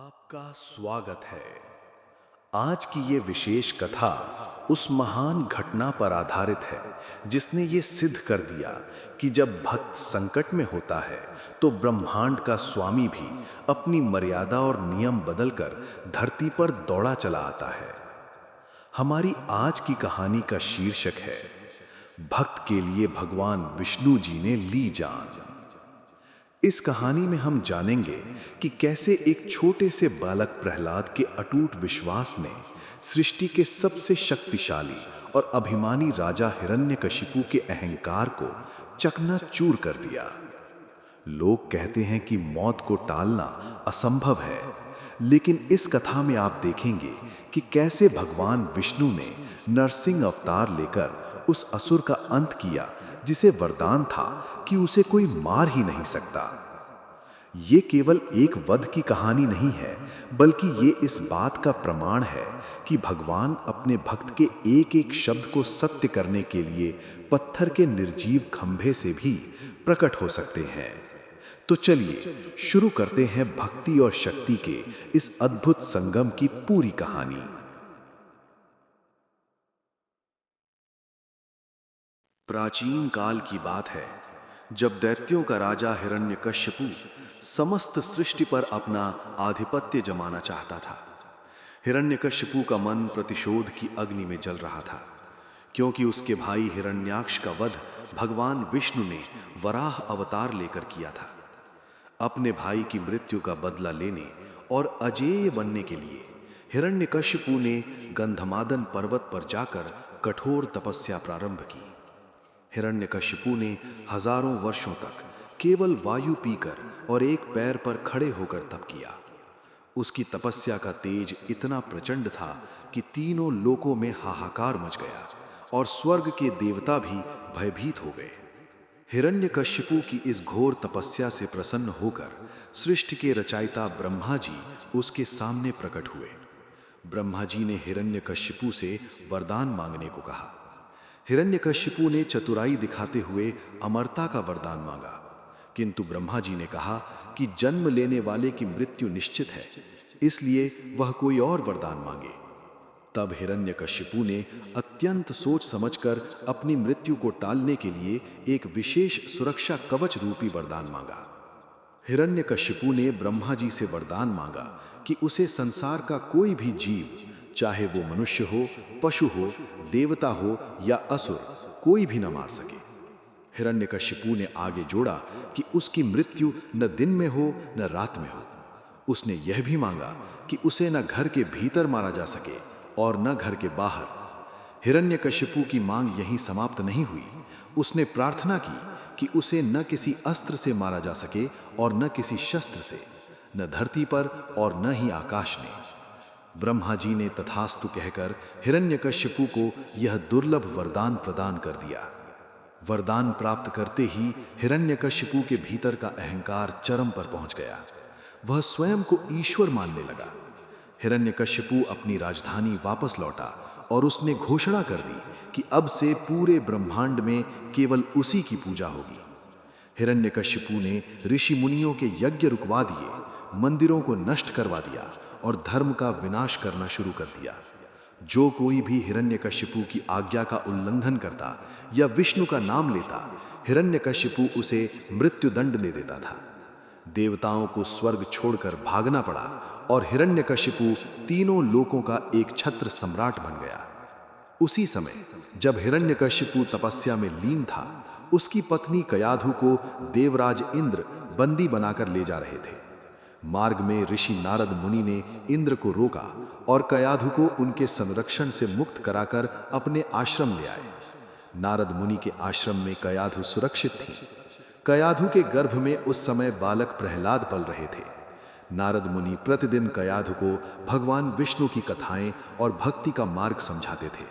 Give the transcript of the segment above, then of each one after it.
आपका स्वागत है। आज की ये विशेष कथा उस महान घटना पर आधारित है जिसने ये सिद्ध कर दिया कि जब भक्त संकट में होता है तो ब्रह्मांड का स्वामी भी अपनी मर्यादा और नियम बदलकर धरती पर दौड़ा चला आता है। हमारी आज की कहानी का शीर्षक है भक्त के लिए भगवान विष्णु जी ने ली जान। इस कहानी में हम जानेंगे कि कैसे एक छोटे से बालक प्रहलाद के अटूट विश्वास ने सृष्टि के सबसे शक्तिशाली और अभिमानी राजा हिरण्यकशिपु के अहंकार को चकनाचूर कर दिया। लोग कहते हैं कि मौत को टालना असंभव है, लेकिन इस कथा में आप देखेंगे कि कैसे भगवान विष्णु ने नरसिंह अवतार लेकर उस असुर का अंत किया जिसे वरदान था कि उसे कोई मार ही नहीं सकता। ये केवल एक वध की कहानी नहीं है, बल्कि ये इस बात का प्रमाण है कि भगवान अपने भक्त के एक एक शब्द को सत्य करने के लिए पत्थर के निर्जीव खंभे से भी प्रकट हो सकते हैं। तो चलिए शुरू करते हैं भक्ति और शक्ति के इस अद्भुत संगम की पूरी कहानी। प्राचीन काल की बात है, जब दैत्यों का राजा हिरण्यकश्यपु समस्त सृष्टि पर अपना आधिपत्य जमाना चाहता था। हिरण्यकश्यपु का मन प्रतिशोध की अग्नि में जल रहा था, क्योंकि उसके भाई हिरण्याक्ष का वध भगवान विष्णु ने वराह अवतार लेकर किया था। अपने भाई की मृत्यु का बदला लेने और अजेय बनने के लिए हिरण्यकश्यपु ने गंधमादन पर्वत पर जाकर कठोर तपस्या प्रारंभ की। हिरण्यकशिपु ने हजारों वर्षों तक केवल वायु पीकर और एक पैर पर खड़े होकर तप किया। उसकी तपस्या का तेज इतना प्रचंड था कि तीनों लोकों में हाहाकार मच गया और स्वर्ग के देवता भी भयभीत हो गए। हिरण्यकशिपु की इस घोर तपस्या से प्रसन्न होकर सृष्टि के रचयिता ब्रह्मा जी उसके सामने प्रकट हुए। ब्रह्मा जी ने हिरण्यकशिपु से वरदान मांगने को कहा। हिरण्यकशिपु ने चतुराई दिखाते हुए अमरता का वरदान मांगा, किंतु ब्रह्मा जी ने कहा कि जन्म लेने वाले की मृत्यु निश्चित है, इसलिए वह कोई और वरदान मांगे। तब हिरण्यकशिपु ने अत्यंत सोच समझकर अपनी मृत्यु को टालने के लिए एक विशेष सुरक्षा कवच रूपी वरदान मांगा। हिरण्यकशिपु ने ब्रह्मा जी से वरदान मांगा कि उसे संसार का कोई भी जीव, चाहे वो मनुष्य हो, पशु हो, देवता हो या असुर, कोई भी न मार सके। हिरण्यकशिपु ने आगे जोड़ा कि उसकी मृत्यु न दिन में हो न रात में हो। उसने यह भी मांगा कि उसे न घर के भीतर मारा जा सके और न घर के बाहर। हिरण्यकशिपु की मांग यहीं समाप्त नहीं हुई। उसने प्रार्थना की कि उसे न किसी अस्त्र से मारा जा सके और न किसी शस्त्र से, न धरती पर और न ही आकाश ने। ब्रह्मा जी ने तथास्तु कहकर हिरण्यकशिपु को यह दुर्लभ वरदान प्रदान कर दिया। वरदान प्राप्त करते ही हिरण्यकशिपु के भीतर का अहंकार चरम पर पहुंच गया। वह स्वयं को ईश्वर मानने लगा। हिरण्यकशिपु अपनी राजधानी वापस लौटा और उसने घोषणा कर दी कि अब से पूरे ब्रह्मांड में केवल उसी की पूजा होगी। हिरण्यकशिपु ने ऋषि मुनियों के यज्ञ रुकवा दिए, मंदिरों को नष्ट करवा दिया और धर्म का विनाश करना शुरू कर दिया। जो कोई भी हिरण्यकशिपु की आज्ञा का उल्लंघन करता या विष्णु का नाम लेता, हिरण्यकशिपु उसे मृत्युदंड दे देता था। देवताओं को स्वर्ग छोड़कर भागना पड़ा और हिरण्यकशिपु तीनों लोकों का एक छत्र सम्राट बन गया। उसी समय जब हिरण्यकशिपु तपस्या में लीन था, उसकी पत्नी कयाधु को देवराज इंद्र बंदी बनाकर ले जा रहे थे। मार्ग में ऋषि नारद मुनि ने इंद्र को रोका और कयाधु को उनके संरक्षण से मुक्त कराकर अपने आश्रम ले आए। नारद मुनि के आश्रम में कयाधु सुरक्षित थी। कयाधु के गर्भ में उस समय बालक प्रहलाद पल रहे थे। नारद मुनि प्रतिदिन कयाधु को भगवान विष्णु की कथाएं और भक्ति का मार्ग समझाते थे।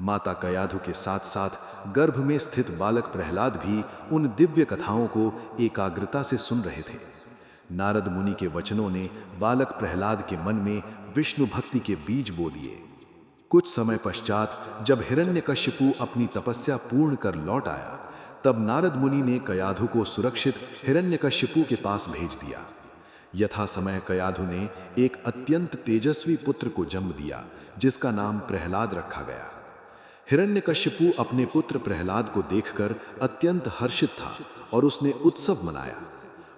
माता कयाधु के साथ साथ गर्भ में स्थित बालक प्रहलाद भी उन दिव्य कथाओं को एकाग्रता से सुन रहे थे। नारद मुनि के वचनों ने बालक प्रहलाद के मन में विष्णु भक्ति के बीज बो दिए। कुछ समय पश्चात जब हिरण्यकशिपु अपनी तपस्या पूर्ण कर लौट आया, तब नारद मुनि ने कयाधु को सुरक्षित हिरण्यकशिपु के पास भेज दिया। यथा समय कयाधु ने एक अत्यंत तेजस्वी पुत्र को जन्म दिया जिसका नाम प्रहलाद रखा गया। हिरण्यकशिपु अपने पुत्र प्रहलाद को देखकर अत्यंत हर्षित था और उसने उत्सव मनाया।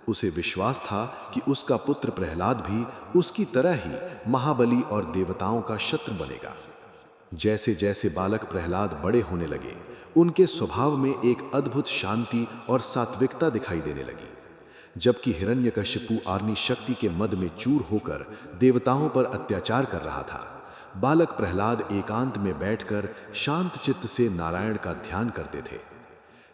उसे विश्वास था कि उसका पुत्र प्रहलाद भी उसकी तरह ही महाबली और देवताओं का शत्रु बनेगा। जैसे जैसे बालक प्रहलाद बड़े होने लगे, उनके स्वभाव में एक अद्भुत शांति और सात्विकता दिखाई देने लगी। जबकि हिरण्यकशिपु आर्नी शक्ति के मद में चूर होकर देवताओं पर अत्याचार कर रहा था, बालक प्रहलाद एकांत में बैठकर शांत चित्त से नारायण का ध्यान करते थे।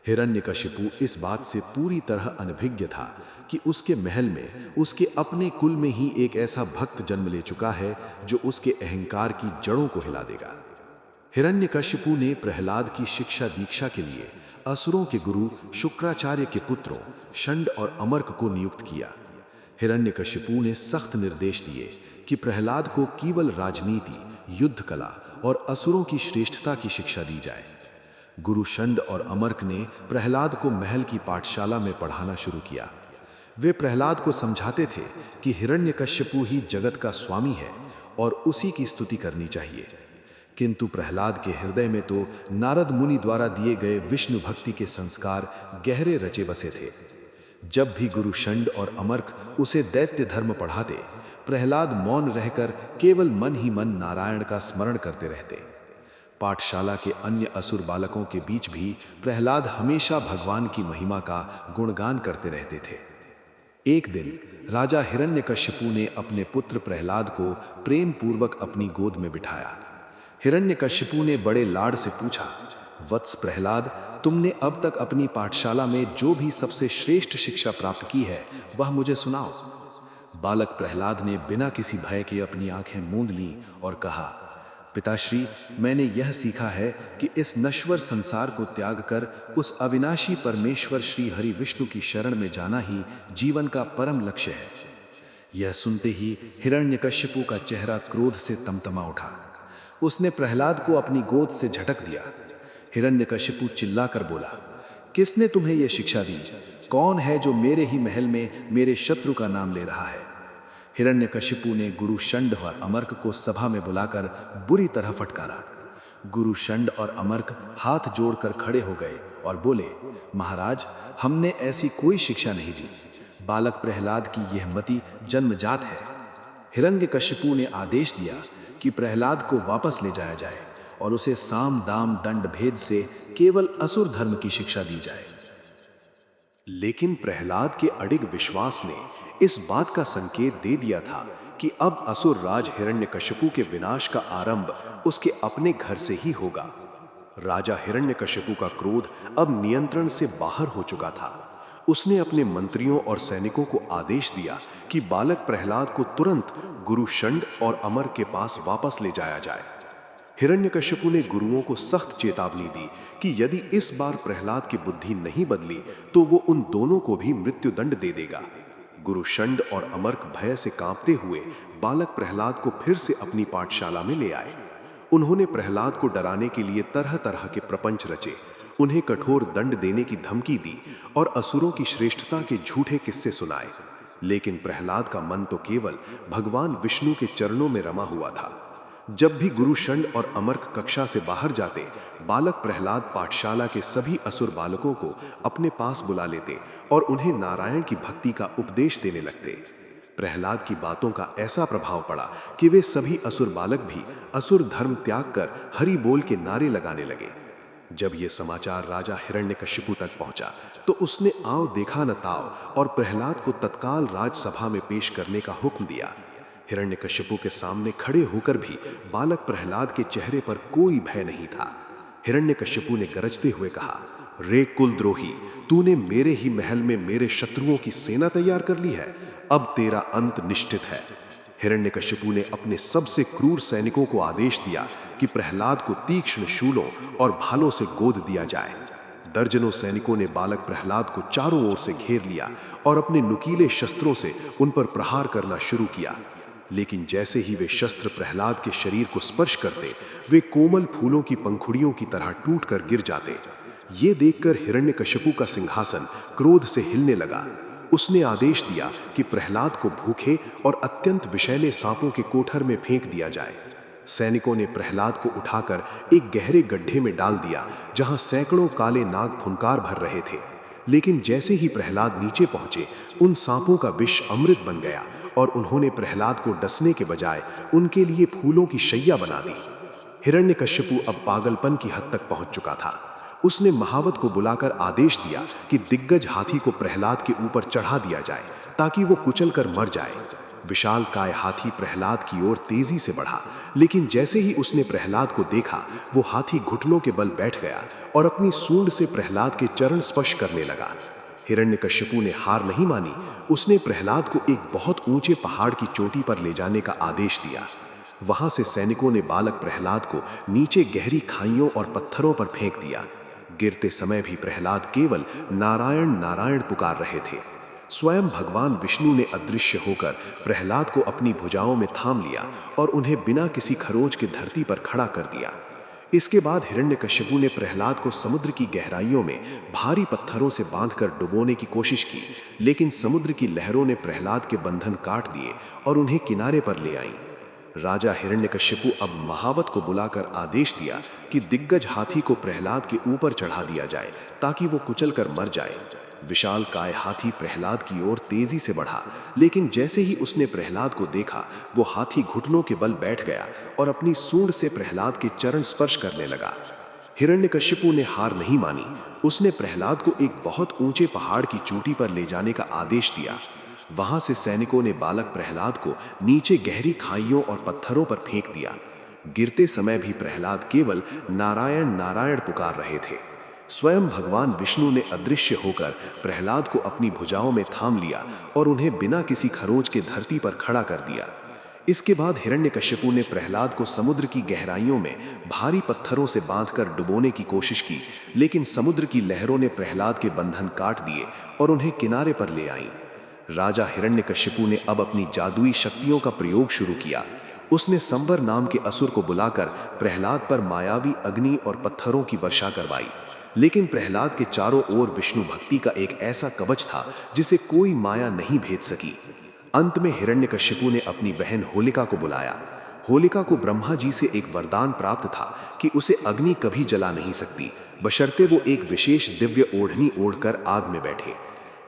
हिरण्यकशिपु इस बात से पूरी तरह अनभिज्ञ था कि उसके महल में उसके अपने कुल में ही एक ऐसा भक्त जन्म ले चुका है जो उसके अहंकार की जड़ों को हिला देगा। हिरण्यकशिपु ने प्रहलाद की शिक्षा दीक्षा के लिए असुरों के गुरु शुक्राचार्य के पुत्रों शंड और अमर्क को नियुक्त किया। हिरण्यकशिपु ने सख्त निर्देश दिए कि प्रहलाद को केवल राजनीति, युद्ध कला और असुरों की श्रेष्ठता की शिक्षा दी जाए। गुरु शंड और अमर्क ने प्रहलाद को महल की पाठशाला में पढ़ाना शुरू किया। वे प्रहलाद को समझाते थे कि हिरण्यकशिपु ही जगत का स्वामी है और उसी की स्तुति करनी चाहिए। किंतु प्रहलाद के हृदय में तो नारद मुनि द्वारा दिए गए विष्णु भक्ति के संस्कार गहरे रचे बसे थे। जब भी गुरु शंड और अमर्क उसे दैत्य धर्म पढ़ाते, प्रहलाद मौन रहकर केवल मन ही मन नारायण का स्मरण करते रहते। पाठशाला के अन्य असुर बालकों के बीच भी प्रहलाद हमेशा भगवान की महिमा का गुणगान करते रहते थे। एक दिन राजा हिरण्यकशिपु ने अपने पुत्र प्रहलाद को प्रेम पूर्वक अपनी गोद में बिठाया। हिरण्यकशिपु ने बड़े लाड से पूछा, वत्स प्रहलाद, तुमने अब तक अपनी पाठशाला में जो भी सबसे श्रेष्ठ शिक्षा प्राप्त की है वह मुझे सुनाओ। बालक प्रहलाद ने बिना किसी भय के अपनी आंखें मूंद लीं और कहा, पिताश्री, मैंने यह सीखा है कि इस नश्वर संसार को त्याग कर उस अविनाशी परमेश्वर श्री हरि विष्णु की शरण में जाना ही जीवन का परम लक्ष्य है। यह सुनते ही हिरण्यकशिपु का चेहरा क्रोध से तमतमा उठा। उसने प्रहलाद को अपनी गोद से झटक दिया। हिरण्यकशिपु चिल्लाकर बोला, किसने तुम्हें यह शिक्षा दी? कौन है जो मेरे ही महल में मेरे शत्रु का नाम ले रहा है? हिरण्यकशिपु ने गुरु शंड और अमर्क को सभा में बुलाकर बुरी तरह फटकारा। गुरु शंड और अमर्क हाथ जोड़कर खड़े हो गए और बोले, महाराज, हमने ऐसी कोई शिक्षा नहीं दी। बालक प्रहलाद की यह मति जन्मजात है। हिरण्यकशिपु ने आदेश दिया कि प्रहलाद को वापस ले जाया जाए और उसे साम दाम दंड भेद से केवल असुर धर्म की शिक्षा दी जाए। लेकिन प्रहलाद के अडिग विश्वास ने इस बात का संकेत दे दिया था कि अब असुर राज हिरण्यकशिपु के विनाश का आरंभ उसके अपने घर से ही होगा। राजा हिरण्यकशिपु का क्रोध अब नियंत्रण से बाहर हो चुका था। उसने अपने मंत्रियों और सैनिकों को आदेश दिया कि बालक प्रहलाद को तुरंत गुरु शंड और अमर के पास वापस ले जाया जाए। हिरण्यकशिपु ने गुरुओं को सख्त चेतावनी दी कि यदि इस बार प्रहलाद की बुद्धि नहीं बदली तो वो उन दोनों को भी मृत्युदंड दे देगा। गुरु शंड और अमर्क भय से कांपते हुए बालक प्रहलाद को फिर से अपनी पाठशाला में ले आए। उन्होंने प्रहलाद को डराने के लिए तरह तरह के प्रपंच रचे, उन्हें कठोर दंड देने की धमकी दी और असुरों की श्रेष्ठता के झूठे किस्से सुनाए। लेकिन प्रहलाद का मन तो केवल भगवान विष्णु के चरणों में रमा हुआ था। जब भी गुरु शंड और अमर्क कक्षा से बाहर जाते, बालक प्रहलाद पाठशाला के सभी असुर बालकों को अपने पास बुला लेते और उन्हें नारायण की भक्ति का उपदेश देने लगते। प्रहलाद की बातों का ऐसा प्रभाव पड़ा कि वे सभी असुर बालक भी असुर धर्म त्याग कर हरि बोल के नारे लगाने लगे। जब यह समाचार राजा हिरण्यकशिपु तक पहुंचा तो उसने आओ देखा न ताओ और प्रहलाद को तत्काल राजसभा में पेश करने का हुक्म दिया। हिरण्यकशिपु के सामने खड़े होकर भी बालक प्रहलाद के चेहरे पर कोई भय नहीं था। हिरण्यकशिपु ने गरजते हुए कहा, रे कुलद्रोही, तूने मेरे ही महल में मेरे शत्रुओं की सेना तैयार कर ली है। अब तेरा अंत निश्चित है। हिरण्यकशिपु ने अपने सबसे क्रूर सैनिकों को आदेश दिया कि प्रहलाद को तीक्ष्ण शूलों और भालों से गोद दिया जाए। दर्जनों सैनिकों ने बालक प्रहलाद को चारों ओर से घेर लिया और अपने नुकीले शस्त्रों से उन पर प्रहार करना शुरू किया। लेकिन जैसे ही वे शस्त्र प्रहलाद के शरीर को स्पर्श करते, वे कोमल फूलों की पंखुड़ियों की तरह टूटकर गिर जाते। ये देखकर हिरण्यकशिपु का सिंहासन क्रोध से हिलने लगा। उसने आदेश दिया कि प्रहलाद को भूखे और अत्यंत विषैले सांपों के कोठर में फेंक दिया जाए। सैनिकों ने प्रहलाद को उठाकर एक गहरे गड्ढे में डाल दिया, जहां सैकड़ों काले नाग फुनकार भर रहे थे। लेकिन जैसे ही प्रहलाद नीचे पहुंचे, उन सांपों का विष अमृत बन गया और उन्होंने प्रहलाद को डसने के बजाय उनके लिए फूलों की शैया बना दी। हिरण्यकश्यपु अब पागलपन की हद तक पहुंच चुका था। उसने महावत को बुलाकर आदेश दिया कि दिग्गज हाथी को प्रहलाद के ऊपर चढ़ा दिया जाए ताकि वो कुचलकर मर जाए। विशालकाय हाथी प्रहलाद की ओर तेजी से बढ़ा, लेकिन जैसे ही उसने प्रहलाद को देखा, वो हाथी घुटनों के बल बैठ गया और अपनी सूंड से प्रहलाद के चरण स्पर्श करने लगा। हिरण्यकश्यपु ने हार नहीं मानी। उसने प्रहलाद को एक बहुत ऊंचे पहाड़ की चोटी पर ले जाने का आदेश दिया। वहां से सैनिकों ने बालक प्रहलाद को नीचे गहरी खाइयों और पत्थरों पर फेंक दिया। गिरते समय भी प्रहलाद केवल नारायण नारायण पुकार रहे थे। स्वयं भगवान विष्णु ने अदृश्य होकर प्रहलाद को अपनी भुजाओं में थाम लिया और उन्हें बिना किसी खरोच के धरती पर खड़ा कर दिया। इसके बाद हिरण्यकश्यपु ने प्रहलाद को समुद्र की गहराइयों में भारी पत्थरों से बांधकर डुबोने की कोशिश की, लेकिन समुद्र की लहरों ने प्रहलाद के बंधन काट दिए और उन्हें किनारे पर ले आईं। राजा हिरण्यकश्यपु अब महावत को बुलाकर आदेश दिया कि दिग्गज हाथी को प्रहलाद के ऊपर चढ़ा दिया जाए ताकि वो कुचलकर मर जाए। विशालकाय हाथी प्रहलाद की ओर तेजी से बढ़ा, लेकिन जैसे ही उसने प्रहलाद को देखा, वो हाथी घुटनों के बल बैठ गया और अपनी सूंड से प्रहलाद के चरण स्पर्श करने लगा। हिरण्यकश्यपु ने हार नहीं मानी। उसने प्रहलाद को एक बहुत ऊंचे पहाड़ की चोटी पर ले जाने का आदेश दिया। वहां से सैनिकों ने बालक प्रहलाद को नीचे गहरी खाइयों और पत्थरों पर फेंक दिया। गिरते समय भी प्रहलाद केवल नारायण नारायण पुकार रहे थे। स्वयं भगवान विष्णु ने अदृश्य होकर प्रहलाद को अपनी भुजाओं में थाम लिया और उन्हें बिना किसी खरोच के धरती पर खड़ा कर दिया। इसके बाद हिरण्यकश्यपु ने प्रहलाद को समुद्र की गहराइयों में भारी पत्थरों से बांधकर डुबोने की कोशिश की, लेकिन समुद्र की लहरों ने प्रहलाद के बंधन काट दिए और उन्हें किनारे पर ले आईं। राजा हिरण्यकश्यपु ने अब अपनी जादुई शक्तियों का प्रयोग शुरू किया। उसने संवर नाम के असुर को बुलाकर प्रहलाद पर मायावी अग्नि और पत्थरों की वर्षा करवाई, लेकिन प्रहलाद के चारों ओर विष्णु भक्ति का एक ऐसा कवच था जिसे कोई माया नहीं भेद सकी। अंत में हिरण्यकश्यपु ने अपनी बहन होलिका को बुलाया। होलिका को ब्रह्मा जी से एक वरदान प्राप्त था कि उसे अग्नि कभी जला नहीं सकती, बशर्ते वो एक विशेष दिव्य ओढ़नी ओढ़कर आग में बैठे।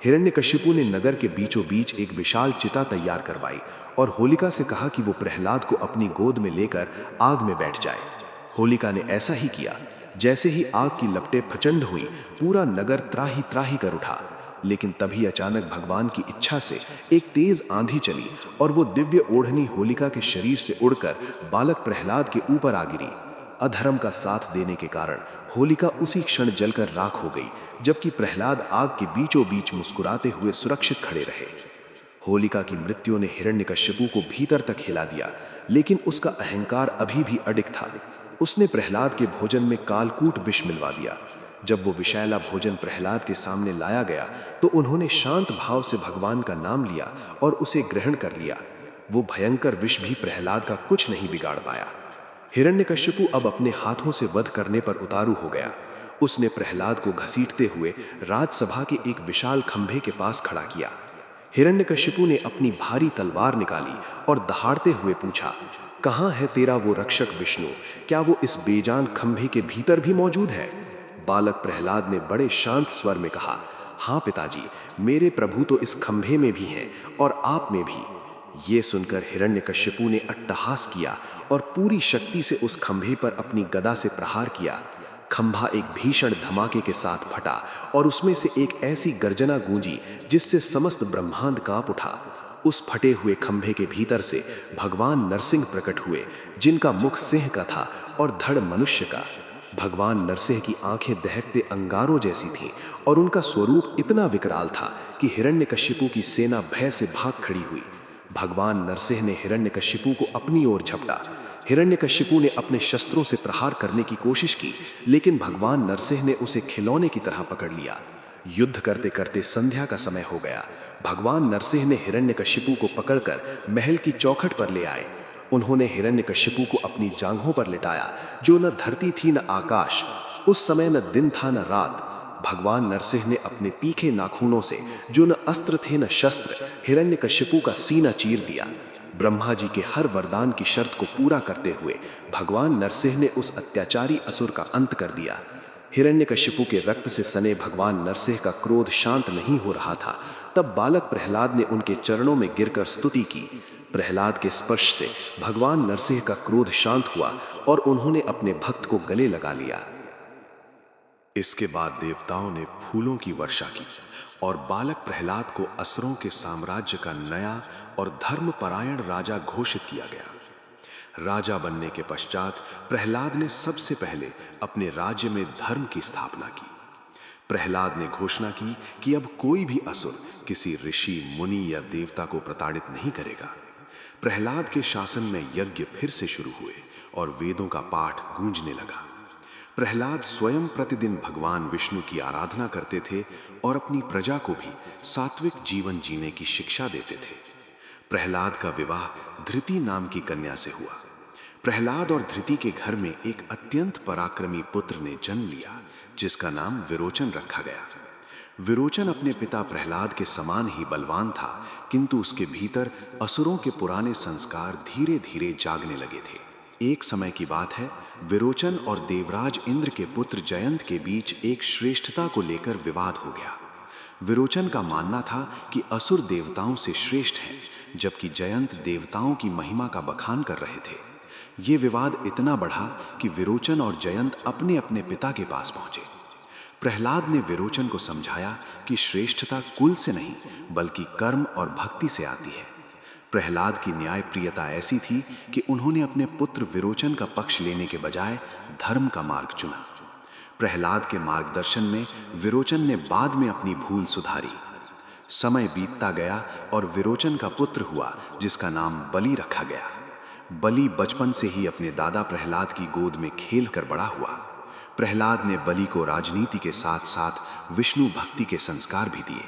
हिरण्यकश्यपु ने नगर के बीचों बीच एक विशाल चिता तैयार करवाई और होलिका से कहा कि वो प्रहलाद को अपनी गोद में लेकर आग में बैठ जाए। होलिका ने ऐसा ही किया। जैसे ही आग की लपटें प्रचंड हुई, पूरा नगर त्राही त्राही कर उठा। लेकिन तभी अचानक भगवान की इच्छा से एक तेज आंधी चली और वो दिव्य ओढ़नी होलिका के शरीर से उड़कर बालक प्रहलाद के ऊपर आ गिरी। अधर्म का साथ देने के कारण होलिका उसी क्षण जलकर राख हो गई, जबकि प्रहलाद आग के बीचों बीच मुस्कुराते हुए सुरक्षित खड़े रहे। होलिका की मृत्यु ने हिरण्यकश्यपु को भीतर तक हिला दिया, लेकिन उसका अहंकार अभी भी अडिग था। उसने प्रहलाद के भोजन में कालकूट विष मिलवा दिया। जब वो विषैला भोजन प्रहलाद के सामने लाया गया तो उन्होंने शांत भाव से भगवान का नाम लिया और उसे ग्रहण कर लिया। वो भयंकर विष भी प्रहलाद का कुछ नहीं बिगाड़ पाया। हिरण्यकश्यपु अब अपने हाथों से वध करने पर उतारू हो गया। उसने प्रहलाद को घसीटते हुए राजसभा के एक विशाल खंभे के पास खड़ा किया। हिरण्यकश्यपु ने अपनी भारी तलवार निकाली और दहाड़ते हुए पूछा, कहाँ है तेरा वो रक्षक विष्णु? क्या वो इस बेजान खंभे के भीतर भी मौजूद है? बालक प्रहलाद ने बड़े शांत स्वर में कहा, हाँ पिताजी, मेरे प्रभु तो इस खंभे में भी हैं और आप में भी। ये सुनकर हिरण्यकश्यपु ने अट्टहास किया और पूरी शक्ति से उस खंभे पर अपनी गदा से प्रहार किया। खंभा एक भीषण धमाके के साथ फटा और उसमें से एक ऐसी गर्जना गूंजी जिससे समस्त ब्रह्मांड कांप उठा। उस फटे हुए खंभे के भीतर से भगवान नरसिंह प्रकट हुए, जिनका मुख सिंह का था और धड़ मनुष्य का। भगवान नरसिंह की आंखें दहकते अंगारों जैसी थीं और उनका स्वरूप इतना विकराल था कि हिरण्यकश्यपु की सेना भय से भाग खड़ी हुई। भगवान नरसिंह ने हिरण्यकश्यपु को अपनी ओर झपटा। हिरण्यकश्यपु ने अपने शस्त्रों से प्रहार करने की कोशिश की, लेकिन भगवान नरसिंह ने उसे खिलौने की तरह पकड़ लिया। युद्ध करते करते संध्या का समय हो गया। भगवान नरसिंह ने हिरण्यकश्यपु को पकड़कर महल की चौखट पर ले आए। उन्होंने हिरण्यकश्यपु को अपनी जांघों पर लिटाया, जो न धरती थी न आकाश। उस समय न दिन था न रात। भगवान नरसिंह ने अपने तीखे नाखूनों से, जो न अस्त्र थे न शस्त्र, हिरण्यकशिपु का सीना चीर दिया। ब्रह्मा जी के हर वरदान की शर्त को पूरा करते हुए भगवान नरसिंह ने उस अत्याचारी असुर का अंत कर दिया। हिरण्यकशिपु के रक्त से सने भगवान नरसिंह का क्रोध शांत नहीं हो रहा था। तब बालक प्रहलाद ने उनके चरणों में गिरकर स्तुति की। प्रहलाद के स्पर्श से भगवान नरसिंह का क्रोध शांत हुआ और उन्होंने अपने भक्त को गले लगा लिया। इसके बाद देवताओं ने फूलों की वर्षा की और बालक प्रहलाद को असुरों के साम्राज्य का नया और धर्मपरायण राजा घोषित किया गया। राजा बनने के पश्चात प्रहलाद ने सबसे पहले अपने राज्य में धर्म की स्थापना की। प्रहलाद ने घोषणा की कि अब कोई भी असुर किसी ऋषि, मुनि या देवता को प्रताड़ित नहीं करेगा। प्रहलाद के शासन में यज्ञ फिर से शुरू हुए और वेदों का पाठ गूंजने लगा। प्रहलाद स्वयं प्रतिदिन भगवान विष्णु की आराधना करते थे और अपनी प्रजा को भी सात्विक जीवन जीने की शिक्षा देते थे। प्रहलाद का विवाह धृति नाम की कन्या से हुआ। प्रहलाद और धृति के घर में एक अत्यंत पराक्रमी पुत्र ने जन्म लिया, जिसका नाम विरोचन रखा गया। विरोचन अपने पिता प्रहलाद के समान ही बलवान था, किंतु उसके भीतर असुरों के पुराने संस्कार धीरे धीरे जागने लगे थे। एक समय की बात है, विरोचन और देवराज इंद्र के पुत्र जयंत के बीच एक श्रेष्ठता को लेकर विवाद हो गया। विरोचन का मानना था कि असुर देवताओं से श्रेष्ठ हैं, जबकि जयंत देवताओं की महिमा का बखान कर रहे थे। ये विवाद इतना बढ़ा कि विरोचन और जयंत अपने अपने पिता के पास पहुंचे। प्रहलाद ने विरोचन को समझाया कि श्रेष्ठता कुल से नहीं, बल्कि कर्म और भक्ति से आती है। प्रहलाद की न्यायप्रियता ऐसी थी कि उन्होंने अपने पुत्र विरोचन का पक्ष लेने के बजाय धर्म का मार्ग चुना। प्रहलाद के मार्गदर्शन में विरोचन ने बाद में अपनी भूल सुधारी। समय बीतता गया और विरोचन का पुत्र हुआ, जिसका नाम बलि रखा गया। बलि बचपन से ही अपने दादा प्रहलाद की गोद में खेल कर बड़ा हुआ। प्रहलाद ने बलि को राजनीति के साथ साथ विष्णु भक्ति के संस्कार भी दिए।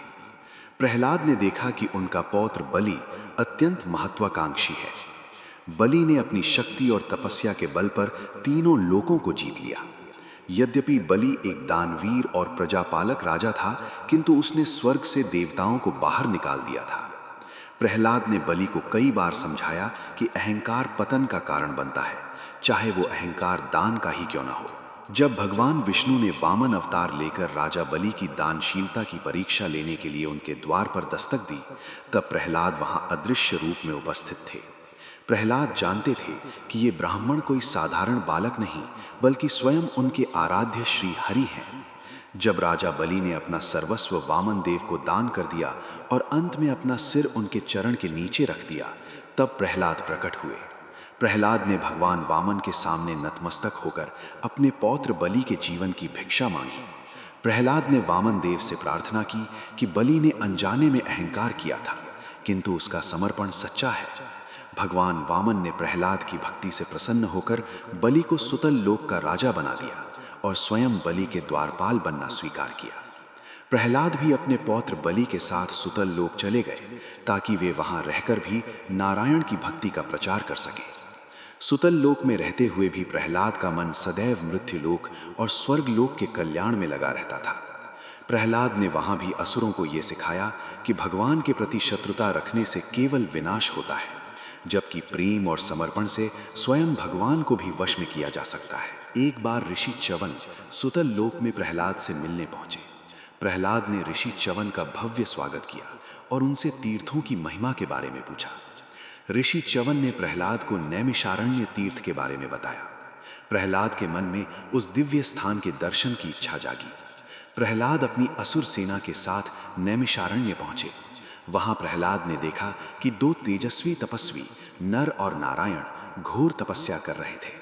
प्रहलाद ने देखा कि उनका पौत्र बलि अत्यंत महत्वाकांक्षी है। बलि ने अपनी शक्ति और तपस्या के बल पर तीनों लोकों को जीत लिया। यद्यपि बलि एक दानवीर और प्रजापालक राजा था, किंतु उसने स्वर्ग से देवताओं को बाहर निकाल दिया था। प्रहलाद ने बलि को कई बार समझाया कि अहंकार पतन का कारण बनता है, चाहे वो अहंकार दान का ही क्यों ना हो। जब भगवान विष्णु ने वामन अवतार लेकर राजा बलि की दानशीलता की परीक्षा लेने के लिए उनके द्वार पर दस्तक दी, तब प्रहलाद वहां अदृश्य रूप में उपस्थित थे। प्रहलाद जानते थे कि ये ब्राह्मण कोई साधारण बालक नहीं, बल्कि स्वयं उनके आराध्य श्री हरि हैं। जब राजा बलि ने अपना सर्वस्व वामन देव को दान कर दिया और अंत में अपना सिर उनके चरण के नीचे रख दिया, तब प्रहलाद प्रकट हुए। प्रहलाद ने भगवान वामन के सामने नतमस्तक होकर अपने पौत्र बलि के जीवन की भिक्षा मांगी। प्रहलाद ने वामन देव से प्रार्थना की कि बलि ने अनजाने में अहंकार किया था, किंतु उसका समर्पण सच्चा है। भगवान वामन ने प्रहलाद की भक्ति से प्रसन्न होकर बलि को सुतल लोक का राजा बना दिया और स्वयं बलि के द्वारपाल बनना स्वीकार किया। प्रहलाद भी अपने पौत्र बलि के साथ सुतल लोक चले गए, ताकि वे वहां रहकर भी नारायण की भक्ति का प्रचार कर सके। सुतल लोक में रहते हुए भी प्रहलाद का मन सदैव मृत्यु लोक और स्वर्ग लोक के कल्याण में लगा रहता था। प्रहलाद ने वहां भी असुरों को यह सिखाया कि भगवान के प्रति शत्रुता रखने से केवल विनाश होता है, जबकि प्रेम और समर्पण से स्वयं भगवान को भी वश में किया जा सकता है। एक बार ऋषि च्यवन सुतल लोक में प्रहलाद से मिलने पहुंचे। प्रहलाद ने ऋषि च्यवन का भव्य स्वागत किया और उनसे तीर्थों की महिमा के बारे में पूछा। ऋषि च्यवन ने प्रहलाद को नैमिषारण्य तीर्थ के बारे में बताया। प्रहलाद के मन में उस दिव्य स्थान के दर्शन की इच्छा जागी। प्रहलाद अपनी असुर सेना के साथ नैमिषारण्य पहुंचे। वहां प्रहलाद ने देखा कि दो तेजस्वी तपस्वी नर और नारायण घोर तपस्या कर रहे थे।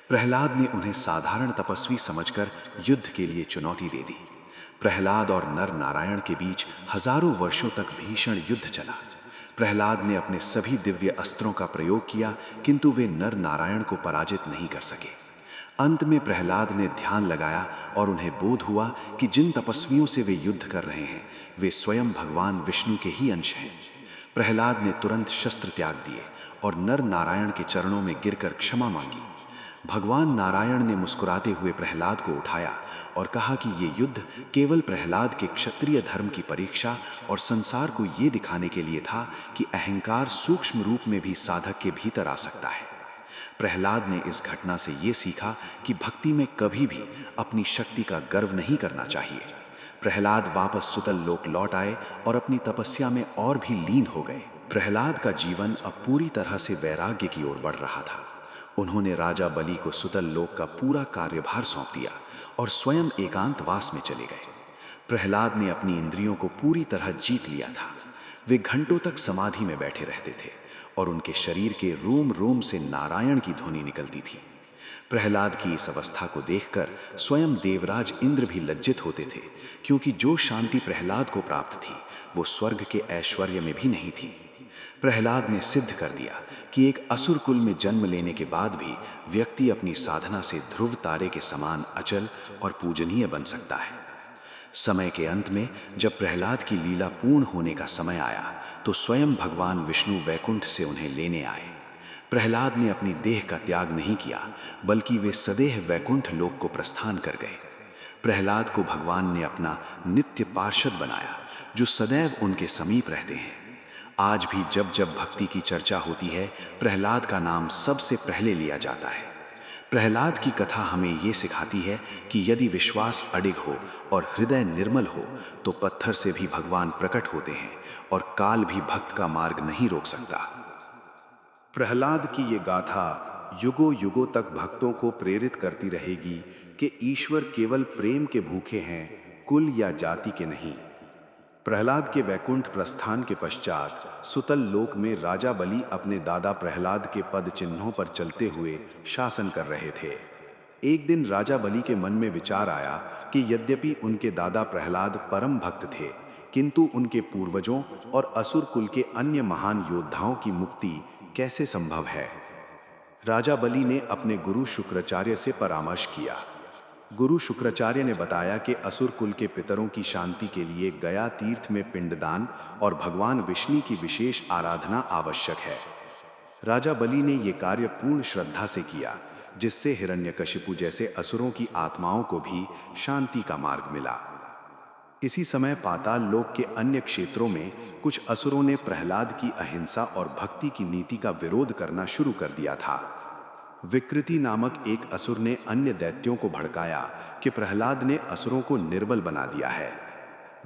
प्रहलाद ने उन्हें साधारण तपस्वी समझकर युद्ध के लिए चुनौती दे दी। प्रहलाद और नर नारायण के बीच हजारों वर्षों तक भीषण युद्ध चला। प्रहलाद ने अपने सभी दिव्य अस्त्रों का प्रयोग किया, किंतु वे नर नारायण को पराजित नहीं कर सके। अंत में प्रहलाद ने ध्यान लगाया और उन्हें बोध हुआ कि जिन तपस्वियों से वे युद्ध कर रहे हैं, वे स्वयं भगवान विष्णु के ही अंश हैं। प्रहलाद ने तुरंत शस्त्र त्याग दिए और नर नारायण के चरणों में गिरकर क्षमा मांगी। भगवान नारायण ने मुस्कुराते हुए प्रहलाद को उठाया और कहा कि ये युद्ध केवल प्रहलाद के क्षत्रिय धर्म की परीक्षा और संसार को ये दिखाने के लिए था कि अहंकार सूक्ष्म रूप में भी साधक के भीतर आ सकता है। प्रहलाद ने इस घटना से ये सीखा कि भक्ति में कभी भी अपनी शक्ति का गर्व नहीं करना चाहिए। प्रहलाद वापस सुतल लोक लौट आए और अपनी तपस्या में और भी लीन हो गए। प्रहलाद का जीवन अब पूरी तरह से वैराग्य की ओर बढ़ रहा था। उन्होंने राजा बलि को सुतल लोक का पूरा कार्यभार सौंप दिया और स्वयं एकांतवास में चले गए। प्रहलाद ने अपनी इंद्रियों को पूरी तरह जीत लिया था। वे घंटों तक समाधि में बैठे रहते थे और उनके शरीर के रोम रोम से नारायण की ध्वनि निकलती थी। प्रहलाद की इस अवस्था को देखकर स्वयं देवराज इंद्र भी लज्जित होते थे, क्योंकि जो शांति प्रहलाद को प्राप्त थी वो स्वर्ग के ऐश्वर्य में भी नहीं थी। प्रहलाद ने सिद्ध कर दिया कि एक असुर कुल में जन्म लेने के बाद भी व्यक्ति अपनी साधना से ध्रुव तारे के समान अचल और पूजनीय बन सकता है। समय के अंत में जब प्रहलाद की लीला पूर्ण होने का समय आया तो स्वयं भगवान विष्णु वैकुंठ से उन्हें लेने आए। प्रहलाद ने अपनी देह का त्याग नहीं किया, बल्कि वे सदैह वैकुंठ लोक को प्रस्थान कर गए। प्रहलाद को भगवान ने अपना नित्य पार्षद बनाया, जो सदैव उनके समीप रहते हैं। आज भी जब जब भक्ति की चर्चा होती है, प्रहलाद का नाम सबसे पहले लिया जाता है। प्रहलाद की कथा हमें ये सिखाती है कि यदि विश्वास अडिग हो और हृदय निर्मल हो तो पत्थर से भी भगवान प्रकट होते हैं और काल भी भक्त का मार्ग नहीं रोक सकता। प्रहलाद की ये गाथा युगों युगों तक भक्तों को प्रेरित करती रहेगी कि ईश्वर केवल प्रेम के भूखे हैं, कुल या जाति के नहीं। प्रहलाद के वैकुंठ प्रस्थान के पश्चात सुतल लोक में राजा बलि अपने दादा प्रहलाद के पद चिन्हों पर चलते हुए शासन कर रहे थे। एक दिन राजा बलि के मन में विचार आया कि यद्यपि उनके दादा प्रहलाद परम भक्त थे, किंतु उनके पूर्वजों और असुर कुल के अन्य महान योद्धाओं की मुक्ति कैसे संभव है। राजा बलि ने अपने गुरु शुक्राचार्य से परामर्श किया। गुरु शुक्राचार्य ने बताया कि असुर कुल के पितरों की शांति के लिए गया तीर्थ में पिंडदान और भगवान विष्णु की विशेष आराधना आवश्यक है। राजा बलि ने यह कार्य पूर्ण श्रद्धा से किया, जिससे हिरण्यकशिपु जैसे असुरों की आत्माओं को भी शांति का मार्ग मिला। इसी समय पाताल लोक के अन्य क्षेत्रों में कुछ असुरों ने प्रहलाद की अहिंसा और भक्ति की नीति का विरोध करना शुरू कर दिया था। विकृति नामक एक असुर ने अन्य दैत्यों को भड़काया कि प्रहलाद ने असुरों को निर्बल बना दिया है।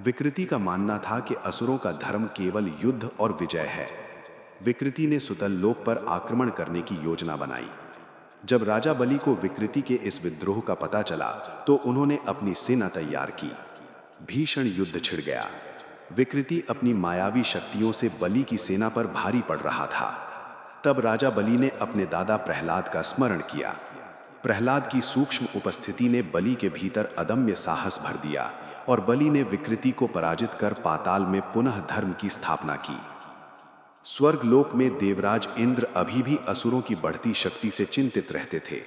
विकृति का मानना था कि असुरों का धर्म केवल युद्ध और विजय है। विकृति ने सुतल लोक पर आक्रमण करने की योजना बनाई। जब राजा बलि को विकृति के इस विद्रोह का पता चला तो उन्होंने अपनी सेना तैयार की। भीषण युद्ध छिड़ गया। विकृति अपनी मायावी शक्तियों से बलि की सेना पर भारी पड़ रहा था। तब राजा बलि ने अपने दादा प्रहलाद का स्मरण किया। प्रहलाद की सूक्ष्म उपस्थिति ने बलि के भीतर अदम्य साहस भर दिया और बलि ने विकृति को पराजित कर पाताल में पुनः धर्म की स्थापना की। स्वर्गलोक में देवराज इंद्र अभी भी असुरों की बढ़ती शक्ति से चिंतित रहते थे।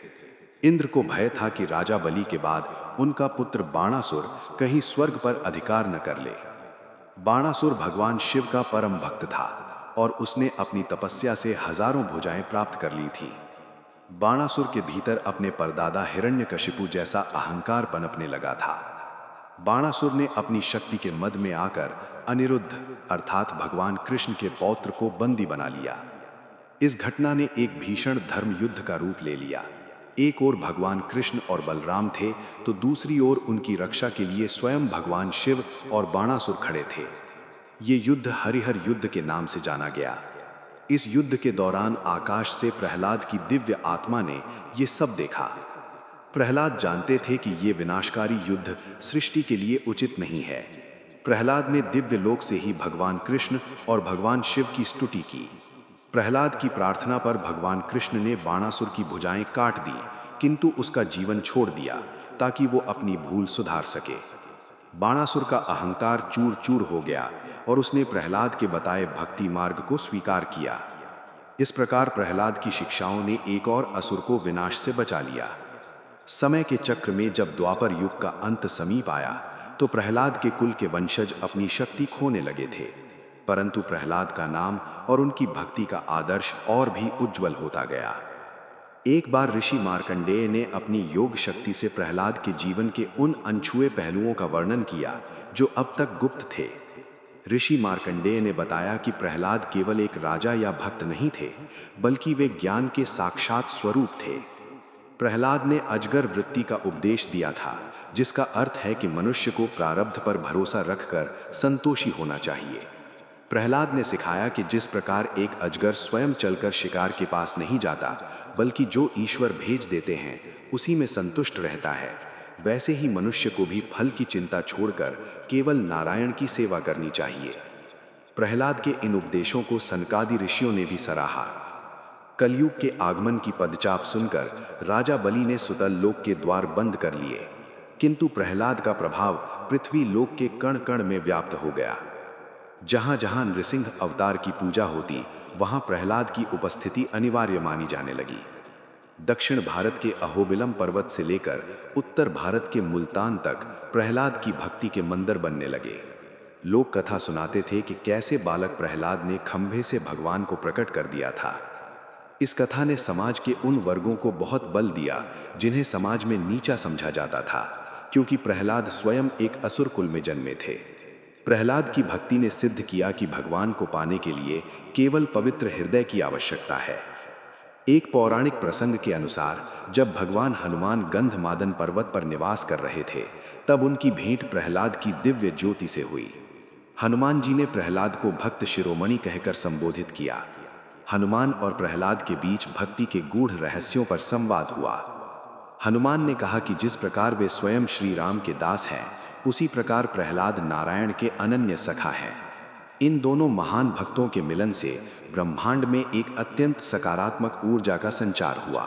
इंद्र को भय था कि राजा बलि के बाद उनका पुत्र बाणासुर कहीं स्वर्ग पर अधिकार न कर ले। बाणासुर भगवान शिव का परम भक्त था और उसने अपनी तपस्या से हजारों भुजाएं प्राप्त कर ली थीं। बाणासुर के भीतर अपने परदादा हिरण्यकशिपु जैसा अहंकार पनपने लगा था। बाणासुर ने अपनी शक्ति के मद में आकर अनिरुद्ध अर्थात भगवान कृष्ण के पौत्र को बंदी बना लिया। इस घटना ने एक भीषण धर्म युद्ध का रूप ले लिया। एक ओर भगवान कृष्ण और बलराम थे तो दूसरी ओर उनकी रक्षा के लिए स्वयं भगवान शिव और बाणासुर खड़े थे। ये युद्ध हरिहर युद्ध के नाम से जाना गया। इस युद्ध के दौरान आकाश से प्रहलाद की दिव्य आत्मा ने ये सब देखा। प्रहलाद जानते थे कि ये विनाशकारी युद्ध सृष्टि के लिए उचित नहीं है। प्रहलाद ने दिव्य लोक से ही भगवान कृष्ण और भगवान शिव की स्तुति की। प्रहलाद की प्रार्थना पर भगवान कृष्ण ने बाणासुर की भुजाएं काट दी, किंतु उसका जीवन छोड़ दिया ताकि वो अपनी भूल सुधार सके। बाणासुर का अहंकार चूर चूर हो गया और उसने प्रहलाद के बताए भक्ति मार्ग को स्वीकार किया। इस प्रकार प्रहलाद की शिक्षाओं ने एक और असुर को विनाश से बचा लिया। समय के चक्र में जब द्वापर युग का अंत समीप आया तो प्रहलाद के कुल के वंशज अपनी शक्ति खोने लगे थे, परंतु प्रहलाद का नाम और उनकी भक्ति का आदर्श और भी उज्जवल होता गया। एक बार ऋषि मार्कंडेय ने अपनी योग शक्ति से प्रहलाद के जीवन के उन अनछुए पहलुओं का वर्णन किया जो अब तक गुप्त थे। ऋषि मार्कंडेय ने बताया कि प्रहलाद केवल एक राजा या भक्त नहीं थे, बल्कि वे ज्ञान के साक्षात स्वरूप थे। प्रहलाद ने अजगर वृत्ति का उपदेश दिया था, जिसका अर्थ है कि मनुष्य को प्रारब्ध पर भरोसा रखकर संतोषी होना चाहिए। प्रहलाद ने सिखाया कि जिस प्रकार एक अजगर स्वयं चलकर शिकार के पास नहीं जाता, बल्कि जो ईश्वर भेज देते हैं उसी में संतुष्ट रहता है, वैसे ही मनुष्य को भी फल की चिंता छोड़कर केवल नारायण की सेवा करनी चाहिए। प्रहलाद के इन उपदेशों को सनकादि ऋषियों ने भी सराहा। कलयुग के आगमन की पदचाप सुनकर राजा बलि ने सुतल लोक के द्वार बंद कर लिए, किंतु प्रहलाद का प्रभाव पृथ्वी लोक के कण कण में व्याप्त हो गया। जहां जहां नृसिंह अवतार की पूजा होती, वहां प्रहलाद की उपस्थिति अनिवार्य मानी जाने लगी। दक्षिण भारत के अहोबिलम पर्वत से लेकर उत्तर भारत के मुल्तान तक प्रहलाद की भक्ति के मंदिर बनने लगे। लोग कथा सुनाते थे कि कैसे बालक प्रहलाद ने खंभे से भगवान को प्रकट कर दिया था। इस कथा ने समाज के उन वर्गों को बहुत बल दिया जिन्हें समाज में नीचा समझा जाता था, क्योंकि प्रहलाद स्वयं एक असुर कुल में जन्मे थे। प्रहलाद की भक्ति ने सिद्ध किया कि भगवान को पाने के लिए केवल पवित्र हृदय की आवश्यकता है। एक पौराणिक प्रसंग के अनुसार जब भगवान हनुमान गंधमादन पर्वत पर निवास कर रहे थे, तब उनकी भेंट प्रहलाद की दिव्य ज्योति से हुई। हनुमान जी ने प्रहलाद को भक्त शिरोमणि कहकर संबोधित किया। हनुमान और प्रहलाद के बीच भक्ति के गूढ़ रहस्यों पर संवाद हुआ। हनुमान ने कहा कि जिस प्रकार वे स्वयं श्री राम के दास हैं, उसी प्रकार प्रहलाद नारायण के अनन्य सखा हैं। इन दोनों महान भक्तों के मिलन से ब्रह्मांड में एक अत्यंत सकारात्मक ऊर्जा का संचार हुआ।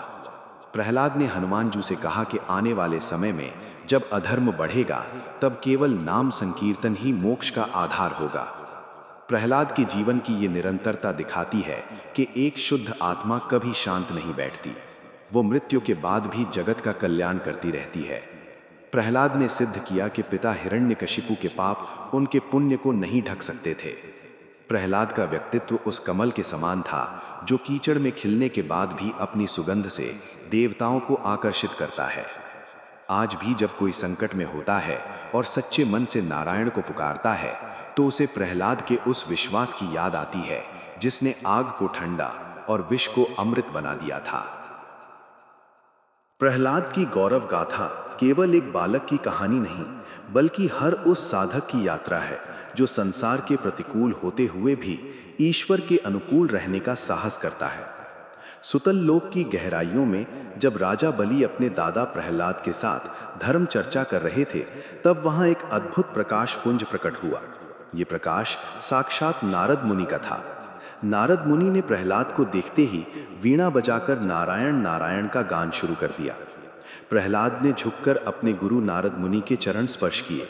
प्रहलाद ने हनुमान जी से कहा कि आने वाले समय में जब अधर्म बढ़ेगा, तब केवल नाम संकीर्तन ही मोक्ष का आधार होगा। प्रहलाद के जीवन की ये निरंतरता दिखाती है कि एक शुद्ध आत्मा कभी शांत नहीं बैठती, वो मृत्यु के बाद भी जगत का कल्याण करती रहती है। प्रहलाद ने सिद्ध किया कि पिता हिरण्यकशिपु के पाप उनके पुण्य को नहीं ढक सकते थे। प्रहलाद का व्यक्तित्व उस कमल के समान था जो कीचड़ में खिलने के बाद भी अपनी सुगंध से देवताओं को आकर्षित करता है। आज भी जब कोई संकट में होता है और सच्चे मन से नारायण को पुकारता है, तो उसे प्रहलाद के उस विश्वास की याद आती है जिसने आग को ठंडा और विष को अमृत बना दिया था। प्रहलाद की गौरव गाथा केवल एक बालक की कहानी नहीं, बल्कि हर उस साधक की यात्रा है जो संसार के प्रतिकूल होते हुए भी ईश्वर के अनुकूल रहने का साहस करता है। सुतल लोक की गहराइयों में जब राजा बलि अपने दादा प्रहलाद के साथ धर्म चर्चा कर रहे थे, तब वहां एक अद्भुत प्रकाश पुंज प्रकट हुआ। ये प्रकाश साक्षात नारद मुनि का था। नारद मुनि ने प्रहलाद को देखते ही वीणा बजाकर नारायण नारायण का गान शुरू कर दिया। प्रहलाद ने झुककर अपने गुरु नारद मुनि के चरण स्पर्श किए।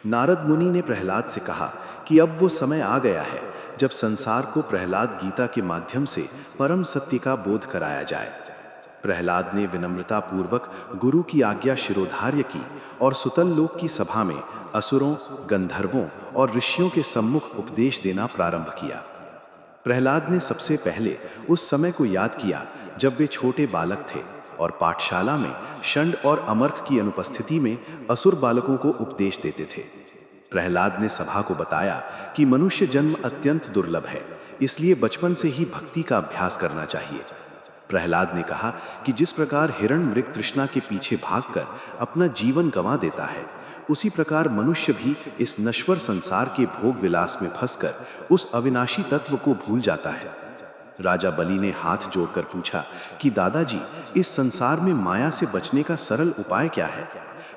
नारद मुनि ने प्रहलाद से कहा कि अब वो समय आ गया है जब संसार को प्रहलाद गीता के माध्यम से परम सत्य का बोध कराया जाए। प्रहलाद ने विनम्रता पूर्वक गुरु की आज्ञा शिरोधार्य की और सुतल लोक की सभा में असुरों, गंधर्वों और ऋषियों के सम्मुख उपदेश देना प्रारंभ किया। प्रहलाद ने सबसे पहले उस समय को याद किया जब वे छोटे बालक थे और पाठशाला में षंड और अमर्क की अनुपस्थिति में असुर बालकों को उपदेश देते थे। प्रहलाद ने सभा को बताया कि मनुष्य जन्म अत्यंत दुर्लभ है, इसलिए बचपन से ही भक्ति का अभ्यास करना चाहिए। प्रहलाद ने कहा कि जिस प्रकार हिरण मृग तृष्णा के पीछे भागकर अपना जीवन गंवा देता है, उसी प्रकार मनुष्य भी इस नश्वर संसार के भोग विलास में फंसकर उस अविनाशी तत्व को भूल जाता है। राजा बलि ने हाथ जोड़कर पूछा कि दादाजी, इस संसार में माया से बचने का सरल उपाय क्या है?